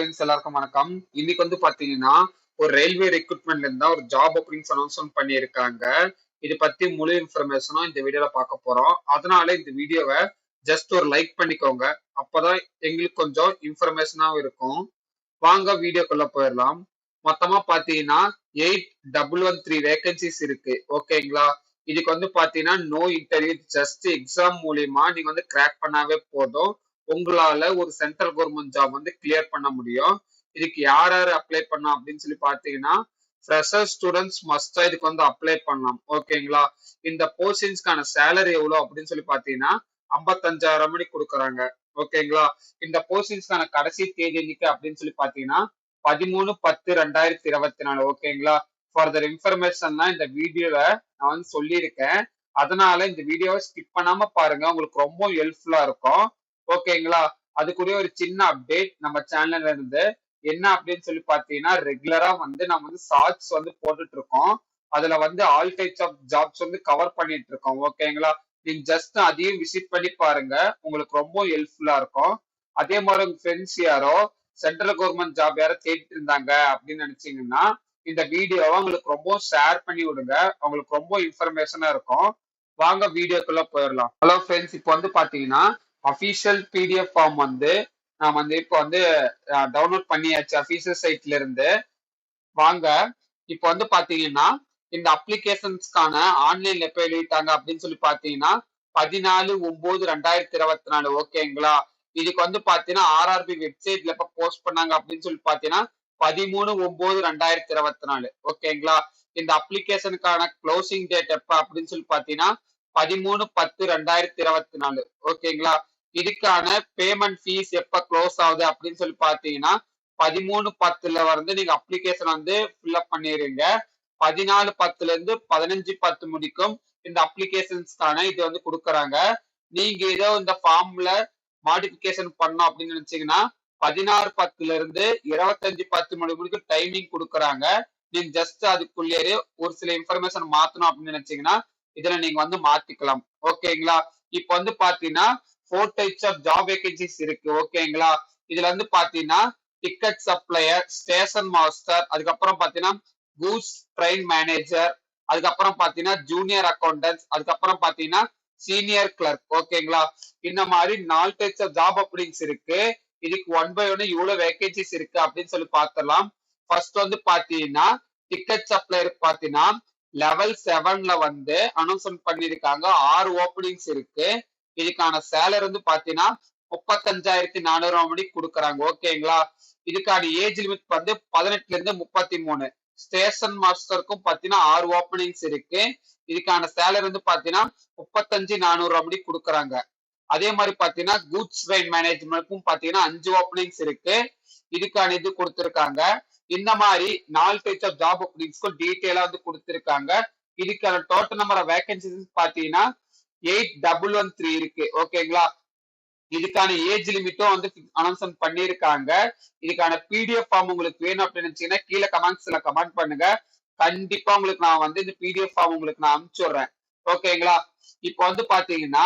Friends எல்லாருக்கும் வணக்கம். இன்னைக்கு வந்து பாத்தீங்கன்னா ஒரு ரயில்வே ரெக்ரூட்மெண்ட்ல இருந்தா ஒரு ஜாப் அப்படின்னு அனௌன்ஸ்மெண்ட் பண்ணியிருக்காங்க. இது பத்தி முழு இன்ஃபர்மேஷனும் இந்த வீடியோல பார்க்க போறோம். அதனால இந்த வீடியோவை ஜஸ்ட் ஒரு லைக் பண்ணிக்கோங்க. அப்பதான் எங்களுக்கு கொஞ்சம் இன்ஃபர்மேஷனாவும் இருக்கும். வாங்க வீடியோக்குள்ள போயிடலாம். மொத்தமா பாத்தீங்கன்னா 8113 வேகன்சிஸ் இருக்கு. ஓகேங்களா? இதுக்கு வந்து பாத்தீங்கன்னா நோ இன்டர்வியூ, ஜஸ்ட் எக்ஸாம் மூலியமா நீங்க வந்து கிராக் பண்ணாவே போதும். உங்களால ஒரு சென்ட்ரல் கவர்மெண்ட் ஜாப் வந்து கிளியர் பண்ண முடியும். இதுக்கு யார் யார் அப்ளை பண்ணலாம் அப்படின்னு சொல்லி பாத்தீங்கன்னா ஃப்ரெஷர் ஸ்டூடெண்ட்ஸ் மஸ்டா இதுக்கு வந்து அப்ளை பண்ணலாம். ஓகேங்களா? இந்த போஸ்டிங்ஸ்க்கான சேலரி எவ்வளவு அப்படின்னு சொல்லி பாத்தீங்கன்னா 55,000 மணி கொடுக்குறாங்க. ஓகேங்களா? இந்த போஸ்டிங்ஸ்க்கான கடைசி தேதி என்னைக்கு அப்படின்னு சொல்லி பாத்தீங்கன்னா 13/10/2024. ஓகேங்களா? ஃபர்தர் இன்ஃபர்மேஷன் தான் இந்த வீடியோல நான் வந்து சொல்லியிருக்கேன். அதனால இந்த வீடியோவை ஸ்கிப் பண்ணாம பாருங்க, உங்களுக்கு ரொம்ப ஹெல்ப்ஃபுல்லா இருக்கும். ஓகேங்களா? அதுக்குரிய ஒரு சின்ன அப்டேட் நம்ம சேனல்ல இருந்து என்ன அப்படின்னு சொல்லி பாத்தீங்கன்னா ரெகுலரா வந்து நம்ம வந்து ஷார்ட்ஸ் வந்து போட்டுட்டு இருக்கோம். அதுல வந்து ஆல் டைப்ஸ் ஆஃப் ஜாப்ஸ் வந்து கவர் பண்ணிட்டு இருக்கோம். ஓகேங்களா? நீங்க ஜஸ்ட் அதையும் விசிட் பண்ணி பாருங்க, உங்களுக்கு ரொம்ப ஹெல்ப்ஃபுல்லா இருக்கும். அதே மாதிரி உங்க ஃப்ரெண்ட்ஸ் யாரோ சென்ட்ரல் கவர்மெண்ட் ஜாப் யாரோ தேடிட்டு இருந்தாங்க அப்படின்னு நினைச்சீங்கன்னா இந்த வீடியோவை உங்களுக்கு ரொம்ப ஷேர் பண்ணி விடுங்க, உங்களுக்கு ரொம்ப இன்ஃபர்மேஷனா இருக்கும். வாங்க வீடியோக்குள்ள போயிடலாம். ஹலோ ஃப்ரெண்ட்ஸ், இப்போ வந்து பாத்தீங்கன்னா அபிஷியல் பிடிஎஃப் ஃபார்ம் வந்து நான் வந்து இப்போ வந்து டவுன்லோட் பண்ணியாச்சு அபிஷியல் சைட்ல இருந்து. வாங்க இப்போ வந்து பாத்தீங்கன்னா இந்த அப்ளிகேஷன்ஸ்க்கான ஆன்லைன்ல எப்ப எழுதிட்டாங்க அப்படின்னு சொல்லி பாத்தீங்கன்னா 14/9/2024. ஓகேங்களா? இதுக்கு வந்து பாத்தீங்கன்னா ஆர்ஆர்பி வெப்சைட்ல எப்ப போஸ்ட் பண்ணாங்க அப்படின்னு சொல்லி பாத்தீங்கன்னா 13/9/2024. ஓகேங்களா? இந்த அப்ளிகேஷனுக்கான க்ளோசிங் டேட் எப்ப அப்படின்னு சொல்லி பாத்தீங்கன்னா 13/10/2024. ஓகேங்களா? இதுக்கான பேமெண்ட் ஃபீஸ் எப்ப க்ளோஸ் ஆகுது அப்படின்னு சொல்லி பாத்தீங்கன்னா 13/10 வந்து நீங்க அப்ளிகேஷன் வந்து ஃபில்அப் பண்ணிடுங்க. 14/10 இருந்து 15/10 முடிக்கும் இந்த அப்ளிகேஷன்ஸ்க்கான இது வந்து கொடுக்குறாங்க. நீங்க ஏதோ இந்த ஃபார்ம்ல மாடிஃபிகேஷன் பண்ணோம் அப்படின்னு நினைச்சீங்கன்னா 16/10 இருந்து 25/10 முடிக்கும் டைமிங் கொடுக்குறாங்க. நீங்க ஜஸ்ட் அதுக்குள்ளேயே ஒரு சில இன்ஃபர்மேஷன் மாத்தணும் அப்படின்னு நினைச்சீங்கன்னா இதுல நீங்க வந்து மாத்திக்கலாம். ஓகேங்களா? இப்போ வந்து பாத்தீங்கன்னா 4 டைப்ஸ் ஆஃப் ஜாப் வேகன்சிஸ் இருக்கு. ஓகேங்களா? இதுல வந்து பாத்தீங்கன்னா டிக்கெட் சப்ளையர், ஸ்டேஷன் மாஸ்டர், அதுக்கப்புறம் பாத்தீங்கன்னா கூட்ஸ் ட்ரெயின் மேனேஜர், அதுக்கப்புறம் பாத்தீங்கன்னா ஜூனியர் அக்கௌண்டன்ஸ், அதுக்கப்புறம் பாத்தீங்கன்னா சீனியர் கிளர்க். ஓகேங்களா? இந்த மாதிரி 4 டைப்ஸ் ஆஃப் ஜாப் அப்படிங்ஸ் இருக்கு. இதுக்கு 1 by 1 இவ்வளவு வேகன்சிஸ் இருக்கு அப்படின்னு சொல்லி பார்த்தலாம். ஃபர்ஸ்ட் வந்து பாத்தீங்கன்னா டிக்கெட் சப்ளையர் பாத்தீங்கன்னா லெவல் 7ல வந்து அனௌன்ஸ்மெண்ட் பண்ணிருக்காங்க. 6 ஓப்பனிங்ஸ் இருக்கு. இதுக்கான சேலரி வந்து பாத்தீங்கன்னா 35,400 மணி கொடுக்குறாங்க. ஓகேங்களா? இதுக்கான ஏஜ் லிமிட் வந்து 18ல இருந்து 33. ஸ்டேஷன் மாஸ்டருக்கும் பாத்தீங்கன்னா 6 ஓப்பனிங்ஸ் இருக்கு. இதுக்கான சேலரி வந்து பாத்தீங்கன்னா 35,400 மணி கொடுக்குறாங்க. அதே மாதிரி பாத்தீங்கன்னா கூட்ஸ் ட்ரெயின் மேனேஜ்மெண்ட்க்கும் பாத்தீங்கன்னா 5 ஓப்பனிங்ஸ் இருக்கு. இதுக்கான இது கொடுத்திருக்காங்க. இந்த மாதிரி 4 டைப்ஸ் ஆஃப் ஜாப் ஓப்பனிங்ஸ்க்கும் டீட்டெயிலா வந்து கொடுத்திருக்காங்க. இதுக்கான டோட்டல் நம்பர் ஆஃப் வேகன்சிஸ் பாத்தீங்கன்னா 8113 இருக்கு. ஓகேங்களா? இதுக்கான ஏஜ் லிமிட்டும் வந்து அனௌன்ஸ்மெண்ட் பண்ணியிருக்காங்க. இதுக்கான பிடிஎஃப் ஃபார்ம் உங்களுக்கு வேணும் அப்படின்னு நினைச்சீங்கன்னா கீழே கமெண்ட்ஸ்ல கமெண்ட் பண்ணுங்க. கண்டிப்பா உங்களுக்கு நான் வந்து இந்த பிடிஎஃப் ஃபார்ம் உங்களுக்கு நான் அனுப்பிச்சுடுறேன். ஓகேங்களா? இப்போ வந்து பாத்தீங்கன்னா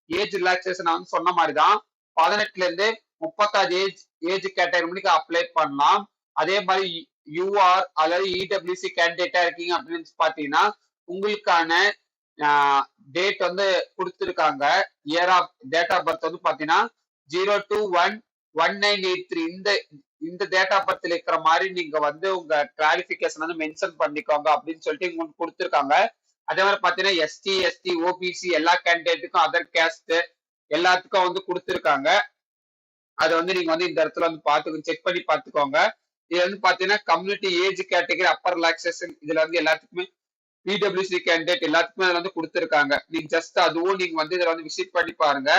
ஏஜ் ரிலாக்ஸேஷன் நான் வந்து சொன்ன மாதிரி தான் 18ல இருந்து 36 ஏஜ் கேட்டகரிக்கு அப்ளை பண்ணலாம். அதே மாதிரி யூஆர் அல்லது இடபிள்யூசி கேண்டிடேட்டா இருக்கீங்க அப்படின்னு பாத்தீங்கன்னா உங்களுக்கான டேட் வந்து கொடுத்திருக்காங்க. Year of date of birth வந்து பாத்தீங்கன்னா 02/1/1983 இந்த டேட் ஆஃப் பர்த்ல இருக்கிற மாதிரி நீங்க வந்து உங்க கிளாரிபிகேஷன் வந்து மென்ஷன் பண்ணிக்கோங்க அப்படின்னு சொல்லிட்டு உங்களுக்கு கொடுத்திருக்காங்க. அதே மாதிரி பாத்தீங்கன்னா எஸ்டி, எஸ்டி, ஓபிசி எல்லா கேண்டிடேட்டுக்கும், அதர் கேஸ்ட் எல்லாத்துக்கும் வந்து கொடுத்திருக்காங்க. அதை வந்து நீங்க வந்து இந்த இடத்துல வந்து பாத்து செக் பண்ணி பாத்துக்கோங்க. இது வந்து பாத்தீங்கன்னா community age category upper relaxation இதுல வந்து எல்லாத்துக்குமே பிடபிள்யூசி கேண்டிடேட் எல்லாத்துக்குமே அதுல வந்து கொடுத்திருக்காங்க. நீங்க ஜஸ்ட் அதுவும் நீங்க வந்து இதுல வந்து விசிட் பண்ணி பாருங்க.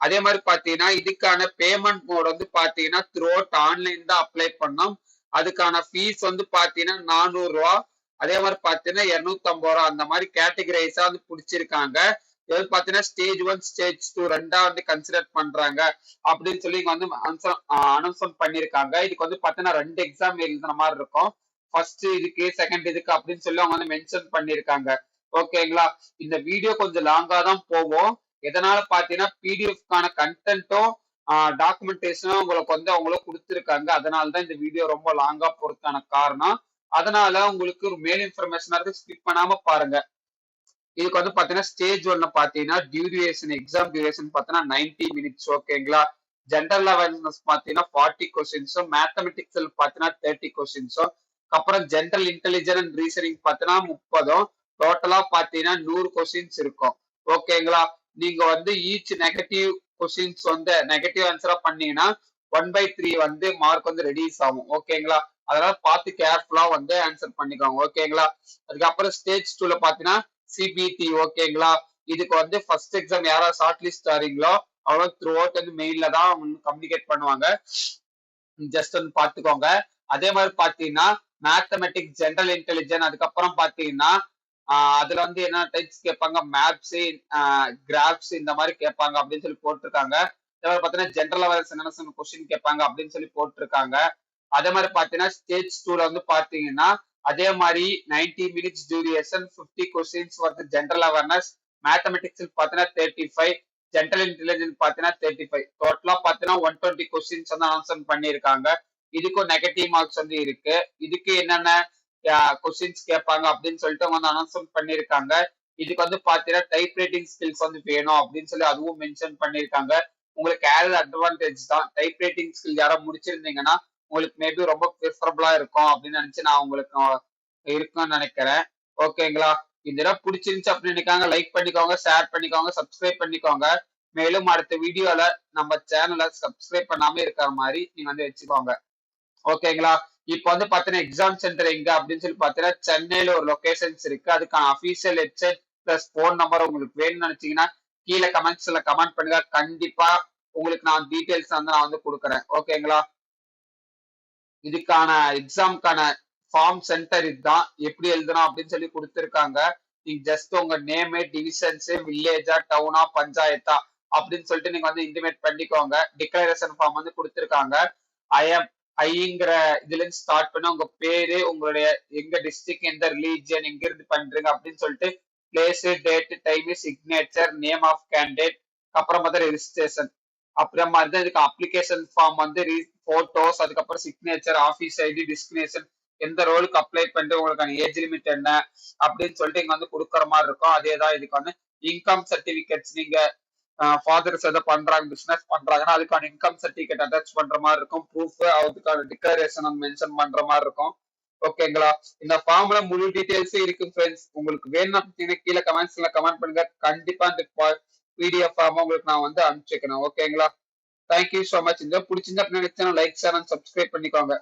அதே மாதிரி பாத்தீங்கன்னா இதுக்கான பேமெண்ட் மோட் வந்து பாத்தீங்கன்னா த்ரூ அவுட் ஆன்லைன் தான் அப்ளை பண்ணோம். அதுக்கான ஃபீஸ் வந்து பாத்தீங்கன்னா 400 ரூபா, அதே மாதிரி பாத்தீங்கன்னா 250 ரூபா அந்த மாதிரி கேட்டகரைஸா வந்து பிடிச்சிருக்காங்க. இது வந்து பாத்தீங்கன்னா ஸ்டேஜ் 1 ஸ்டேஜ் 2 ரெண்டா வந்து கன்சிடர் பண்றாங்க அப்படின்னு சொல்லி வந்து அனௌன்ஸ்மெண்ட் பண்ணிருக்காங்க. இதுக்கு வந்து பாத்தீங்கன்னா 2 எக்ஸாம் எழுதுன மாதிரி இருக்கும். ஃபர்ஸ்ட் இதுக்கு, செகண்ட் இதுக்கு அப்படின்னு சொல்லி அவங்க வந்து மென்ஷன் பண்ணிருக்காங்க. ஓகேங்களா? இந்த வீடியோ கொஞ்சம் லாங்கா தான் போகும். எதனால பாத்தீங்கன்னா பிடிஎஃப்கான கண்டென்ட்டும் டாக்குமெண்டேஷனும் உங்களுக்கு வந்து அவங்களும் கொடுத்துருக்காங்க. அதனால தான் இந்த வீடியோ ரொம்ப லாங்கா போறதுக்கான காரணம். அதனால உங்களுக்கு ஒரு மேல் இன்ஃபர்மேஷனா இருக்கு, ஸ்கிப் பண்ணாம பாருங்க. இதுக்கு வந்து பாத்தீங்கன்னா ஸ்டேஜ் ஒன்னு பாத்தீங்கன்னா டியூரேஷன், எக்ஸாம் டியூரேஷன் பாத்தீங்கன்னா 90 மினிட்ஸ். ஓகேங்களா. ஜென்ரல் அவேர்னஸ் பாத்தீங்கன்னா 40 கொஸ்டின்ஸும், மேத்தமெட்டிக்ஸ் பாத்தீங்கன்னா 30 கொஸ்டின்ஸும், அப்புறம் ஜென்ரல் இன்டெலிஜென்ஸ் அண்ட் ரீசனிங் பாத்தீங்கன்னா 30ம், டோட்டலா பாத்தீங்கன்னா 100 கொஸ்டின்ஸ் இருக்கும். ஓகேங்களா. நீங்க வந்து ஈச் நெகட்டிவ் கொஸ்டின்ஸ் வந்து நெகட்டிவ் ஆன்சரா பண்ணீங்கன்னா 1/3 வந்து மார்க் வந்து ரெடியூஸ் ஆகும். ஓகேங்களா. அதனால பார்த்து கேர்ஃபுல்லா வந்து ஆன்சர் பண்ணிக்கோங்க. ஓகேங்களா. அதுக்கப்புறம் ஸ்டேஜ் 2ல பாத்தீங்கன்னா சிபிடி. ஓகேங்களா. இதுக்கு வந்து ஃபர்ஸ்ட் எக்ஸாம் யாராவது ஷார்ட் லிஸ்ட் ஆறீங்களோ அவங்க த்ரூ அவுட் வந்து மெயின்ல தான் கம்யூனிகேட் பண்ணுவாங்க. ஜஸ்ட் வந்து பாத்துக்கோங்க. அதே மாதிரி பாத்தீங்கன்னா மேத்தமெட்டிக்ஸ், ஜெனரல் இன்டெலிஜென்ஸ், அதுக்கப்புறம் பாத்தீங்கன்னா அதுல வந்து என்ன டைப்ஸ் கேட்பாங்க, மேப்ஸ், கிராப்ஸ் இந்த மாதிரி கேட்பாங்க அப்படின்னு சொல்லி போட்டிருக்காங்க. அதே மாதிரி பாத்தீங்கன்னா ஜென்ரல் அவேர்னஸ் என்ன கொஸ்டின் கேட்பாங்க அப்படின்னு சொல்லி போட்டிருக்காங்க. அதே மாதிரி பாத்தீங்கன்னா ஸ்டேஜ் 2ல வந்து பாத்தீங்கன்னா அதே மாதிரி 90 மினிட்ஸ் டியூரேஷன், 50 கொஸ்டின்ஸ் வந்து ஜென்ரல் அவேர்னஸ், மேத்தமெட்டிக்ஸ் பாத்தீங்கன்னா 35, ஜென்ரல் இன்டெலிஜென்ஸ் பாத்தீங்கன்னா 35, டோட்டலா பாத்தீங்கன்னா 120 கொஸ்டின்ஸ் வந்து ஆன்சர் பண்ணியிருக்காங்க. இதுக்கும் நெகட்டிவ் மார்க்ஸ் வந்து இருக்கு. இதுக்கு என்னென்ன கொஸ்டின்ஸ் கேட்பாங்க அப்படின்னு சொல்லிட்டு வந்து அனௌன்ஸ்மெண்ட் பண்ணியிருக்காங்க. இதுக்கு வந்து பாத்தீங்கன்னா டைப் ரைட்டிங் ஸ்கில்ஸ் வந்து வேணும் அப்படின்னு சொல்லி அதுவும் மென்ஷன் பண்ணியிருக்காங்க. உங்களுக்கு ஆடட் அட்வான்டேஜ் தான். டைப் ரைட்டிங் ஸ்கில் யாரும் முடிச்சிருந்தீங்கன்னா உங்களுக்கு மேபி ரொம்ப ப்ரிஃபரபிளா இருக்கும் அப்படின்னு நினைச்சு நான் உங்களுக்கு இருக்குன்னு நினைக்கிறேன். ஓகேங்களா. இந்த இடம் பிடிச்சிருந்துச்சு அப்படின்னு நினைக்காங்க லைக் பண்ணிக்கோங்க, ஷேர் பண்ணிக்கோங்க, சப்ஸ்கிரைப் பண்ணிக்கோங்க. மேலும் அடுத்த வீடியோல நம்ம சேனலை சப்ஸ்கிரைப் பண்ணாம இருக்கிற மாதிரி நீங்க வந்து வச்சுக்கோங்க. ஓகேங்களா. இப்ப வந்து பாத்தீங்கன்னா எக்ஸாம் சென்டர் எங்க அப்படின்னு சொல்லி பாத்தீங்கன்னா சென்னையில ஒரு லொகேஷன்ஸ் இருக்கு. அதுக்கான official website plus phone number உங்களுக்கு வேணும்னு நினைச்சீங்கன்னா கீழே கமெண்ட்ஸ்ல கமெண்ட் பண்ணுங்க. கண்டிப்பா உங்களுக்கு நான் டீடைல்ஸ் வந்து நான் வந்து கொடுக்குறேன். ஓகேங்களா. இதுக்கான எக்ஸாம்க்கான ஃபார்ம் சென்டர் இதுதான். எப்படி எழுதணும் அப்படின்னு சொல்லி கொடுத்துருக்காங்க. நீங்க ஜஸ்ட் உங்க நேமு, டிவிஷன்ஸ், வில்லேஜா, டவுனா, பஞ்சாயத்தா அப்படின்னு சொல்லிட்டு நீங்க வந்து இன்டிமேட் பண்ணிக்கோங்க. டிக்ளரேஷன் ஃபார்ம் வந்து கொடுத்துருக்காங்க. ஐஎம் ஐங்கிற இதுல இருந்து ஸ்டார்ட் பண்ணி உங்க பேரு, உங்களுடைய எங்க டிஸ்ட்ரிக்ட், எந்த ரிலீஜியன், எங்க இருந்து பண்றீங்க அப்படின்னு சொல்லிட்டு place, date, time, signature, name of candidate, அப்புறம் வந்து ரெஜிஸ்ட்ரேஷன். அப்புறமா வந்து இதுக்கு அப்ளிகேஷன் ஃபார்ம் வந்து போட்டோஸ், அதுக்கப்புறம் சிக்னேச்சர், ஆஃபீஸ் ஐடி, டிஸ்கிரிமினேஷன், எந்த ரோலுக்கு அப்ளை பண்ணிட்டு உங்களுக்கான ஏஜ் லிமிட் என்ன அப்படின்னு சொல்லிட்டு இங்க வந்து கொடுக்குற மாதிரி இருக்கும். அதேதான் இதுக்கு வந்து இன்கம் சர்டிபிகேட்ஸ். நீங்க ஃபாதர்ஸ் எதை பண்றாங்க, பிசினஸ் பண்றாங்கன்னா அதுக்கான இன்கம் சர்டிபிகேட் அட்டாச் பண்ற மாதிரி இருக்கும். ப்ரூஃப், அதுக்கான டிக்ளரேஷன் மென்ஷன் பண்ற மாதிரி இருக்கும். ஓகேங்களா. இந்த ஃபார்ம்ல முழு டீடைல்ஸ் இருக்கு ஃப்ரெண்ட்ஸ். உங்களுக்கு வேணும்னா கீழே கமெண்ட்ஸ்ல கமெண்ட் பண்ணுங்க. கண்டிப்பா இந்த பிடிஎஃப் ஃபார்ம் உங்களுக்கு நான் வந்து அனுப்பிச்சுக்கிறேன். ஓகேங்களா. Thank you so much. இந்த பிடிச்சிருந்தா லைக், ஷேர் அண்ட் சப்ஸ்கிரைப் பண்ணிக்கோங்க.